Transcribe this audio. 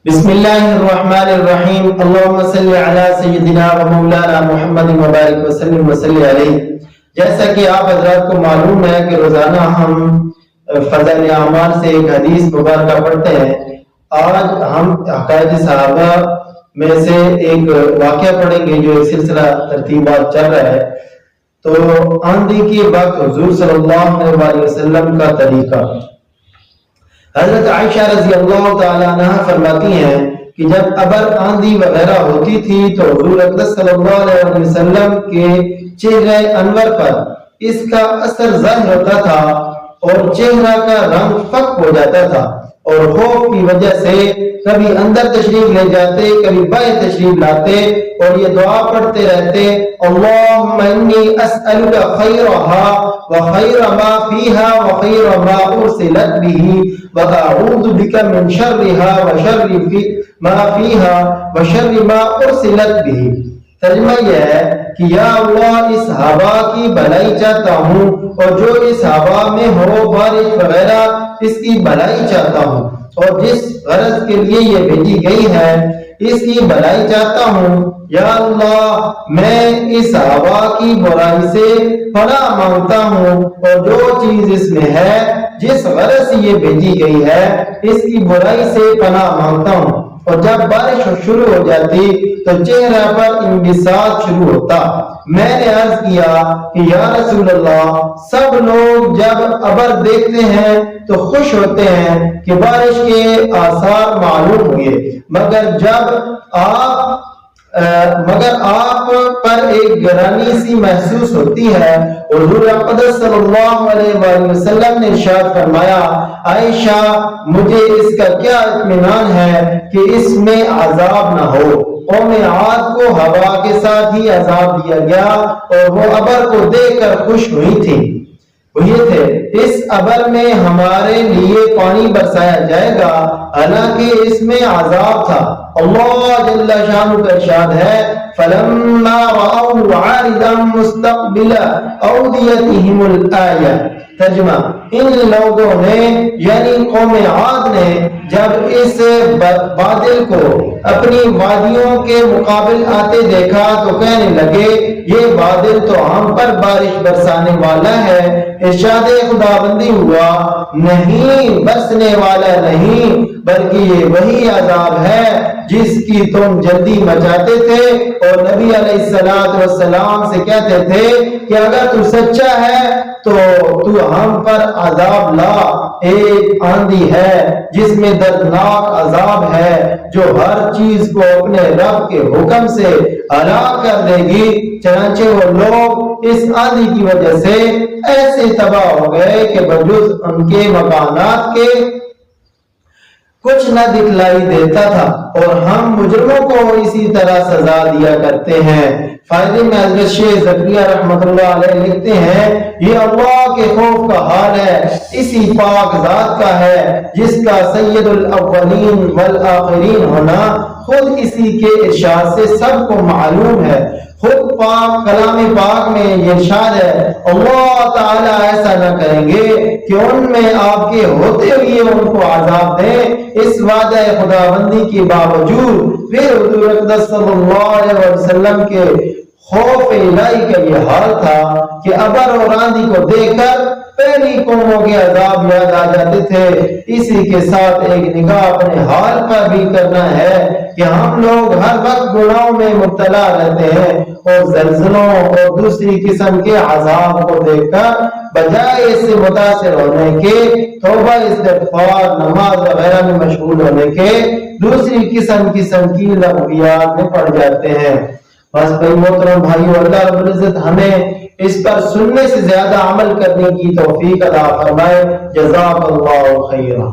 بسم اللہ الرحمن الرحیم اللہم صلی علی سیدنا و مولانا محمد مبارک وسلم وصلی علیہ۔ جیسا کہ آپ حضرات کو معلوم ہے کہ روزانہ ہم فضائل اعمال سے ایک حدیث مبارکہ پڑھتے ہیں۔ آج ہم عقائد صحابہ میں سے ایک واقعہ پڑھیں گے جو ایک سلسلہ ترتیبات چل رہا ہے۔ تو آندھی کے وقت حضور صلی اللہ علیہ وسلم کا طریقہ۔ حضرت عائشہ رضی اللہ تعالیٰ عنہ فرماتی ہیں کہ جب ابر آندھی وغیرہ ہوتی تھی تو حضور اقدس صلی اللہ علیہ وسلم کے چہرے انور پر اس کا اثر ظاہر ہوتا تھا اور چہرہ کا رنگ فک ہو جاتا تھا، اور خوف کی وجہ سے کبھی اندر تشریف لے جاتے کبھی باہر تشریف لاتے اور یہ دعا پڑھتے رہتے، اللہم انی اسألک خیرہا وخیر ما فیہا وخیر ما ارسلت بھی وَأَعُوذُ بِكَ مِنْ شَرِّهَا وَشَرِّ مَا فِيهَا وَشَرِّ مَا أُرْسِلَتْ بِهِ۔ ترجمہ یہ ہے کہ یا اللہ اس ہوا کی بھلائی چاہتا ہوں، اور جو اس ہوا میں ہو بارش وغیرہ اس کی بھلائی چاہتا ہوں، اور جس غرض کے لیے یہ بھیجی گئی ہے اس کی بھلائی چاہتا ہوں۔ یا اللہ میں اس ہوا کی برائی سے پناہ مانگتا ہوں، اور جو چیز اس میں ہے جس غرض سے یہ بھیجی گئی ہے اس کی برائی سے پناہ مانگتا ہوں۔ اور جب بارش شروع ہو جاتی تو چہرہ پر انبساط شروع ہوتا۔ میں نے عرض کیا کہ یا رسول اللہ، سب لوگ جب ابر دیکھتے ہیں تو خوش ہوتے ہیں کہ بارش کے آثار معلوم ہوئے، مگر آپ پر ایک گرانی سی محسوس ہوتی ہے۔ حضور اقدس صلی اللہ علیہ وسلم نے ارشاد فرمایا، عائشہ مجھے اس کا کیا اطمینان ہے کہ اس میں عذاب نہ ہو۔ قوم عاد کو ہوا کے ساتھ ہی عذاب دیا گیا اور وہ ابر کو دیکھ کر خوش ہوئی تھی۔ وہ یہ تھے، اس ابر میں ہمارے لیے پانی برسایا جائے گا، حالانکہ اس میں عذاب تھا۔ اللہ جل شانہ کا ارشاد ہے، فَلَمَّا رَأَوْهُ عَارِضًا مُسْتَقْبِلَ أَوْدِيَتِهِمُ الْآيَةِ۔ ترجمہ، ان لوگوں نے یعنی قوم عاد نے جب اس بادل کو اپنی وادیوں کے مقابل آتے دیکھا تو کہنے لگے، یہ بادل تو ہم پر بارش برسانے والا ہے۔ ارشاد خداوندی ہوا، نہیں، برسنے والا نہیں، بلکہ یہ وہی عذاب ہے جس کی تم جلدی مچاتے تھے اور نبی علیہ السلام سے کہتے تھے کہ اگر تو سچا ہے تو ہم پر عذاب لا۔ ایک آندھی ہے جس میں دردناک عذاب ہے جو ہر چیز کو اپنے رب کے حکم سے ہلاک کر دے گی۔ چنانچہ وہ لوگ اس آندھی کی وجہ سے ایسے تباہ ہو گئے کہ بجز ان کے مکانات کے کچھ نہ دکھلائی دیتا تھا، اور ہم مجرموں کو اسی طرح سزا دیا کرتے ہیں۔ فائدے میں حضرت شیخ زکریا رحمۃ اللہ علیہ لکھتے ہیں، یہ اللہ کے خوف کا حال ہے، اسی پاک ذات کا ہے جس کا سید الاولین والآخرین ہونا خود اسی کے ارشاد سے سب کو معلوم ہے۔ خود پاک کلام پاک میں یہ ارشاد ہے، اللہ تعالیٰ ایسا نہ کریں گے کہ ان میں آپ کے ہوتے ہوئے ان کو عذاب دیں۔ اس وعدہ خداوندی کے باوجود پھر حضور اقدس صلی اللہ علیہ وسلم کے خوف الہی کا یہ حال تھا کہ ابر اور آندھی کو دیکھ کر پہلی قوموں کے عذاب یاد آ جاتے تھے۔ اسی کے ساتھ ایک نگاہ اپنے حال پر بھی کرنا ہے کہ ہم لوگ ہر وقت گناہوں میں مبتلا رہتے ہیں، اور زلزلوں اور دوسری قسم کے عذاب کو دیکھ کر بجائے اس سے متاثر ہونے کے توبہ استغفار نماز وغیرہ میں مشغول ہونے کے دوسری قسم کی لغویات میں پڑ جاتے ہیں۔ بس بھائی محترم بھائیو، اللہ رب العزت ہمیں اس پر سننے سے زیادہ عمل کرنے کی توفیق عطا فرمائے۔ جزاک اللہ خیرا۔